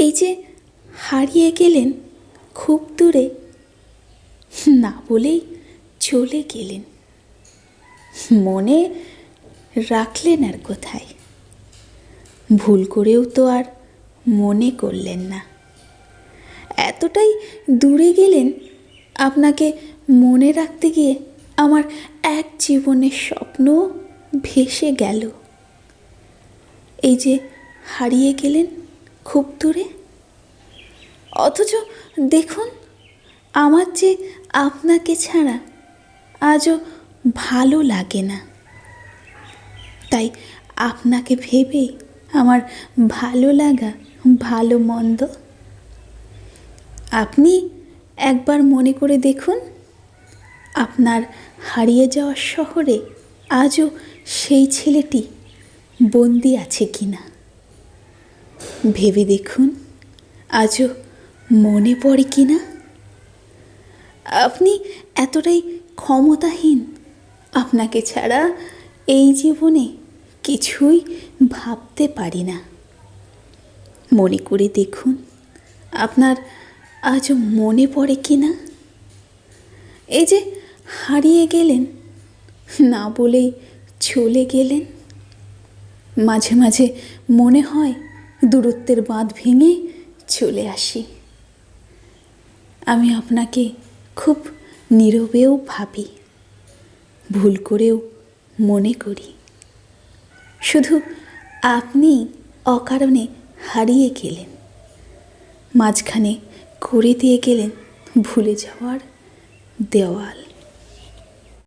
এই যে হারিয়ে গেলেন খুব দূরে, না বলেই চলে গেলেন, মনে রাখলেন আর কোথায়? ভুল করেও তো আর মনে করলেন না। এতটাই দূরে গেলেন, আপনাকে মনে রাখতে গিয়ে আমার এক জীবনের স্বপ্ন ভেসে গেল। এই যে হারিয়ে গেলেন খুব দূরে, অথচ দেখুন আমার যে আপনাকে ছাড়া আজও ভালো লাগে না। তাই আপনাকে ভেবেই আমার ভালো লাগা, ভালো মন্দ। আপনি একবার মনে করে দেখুন, আপনার হারিয়ে যাওয়ার শহরে আজও সেই ছেলেটি বন্দি আছে কিনা। ভেবে দেখুন আজও মনে পড়ে কিনা। আপনি এতটাই ক্ষমতাহীন, আপনাকে ছাড়া এই জীবনে কিছুই ভাবতে পারি না। মনে করে দেখুন আপনার আজও মনে পড়ে কিনা। এই যে হারিয়ে গেলেন, না বলেই চলে গেলেন, মাঝে মাঝে মনে হয় দূরত্বের বাঁধ ভেঙে চলে আসি। আমি আপনাকে খুব নীরবেও ভাবি, ভুল করেও মনে করি। শুধু আপনি অকারণে হারিয়ে গেলেন, মাঝখানে করে দিয়ে গেলেন ভুলে যাওয়ার দেওয়াল।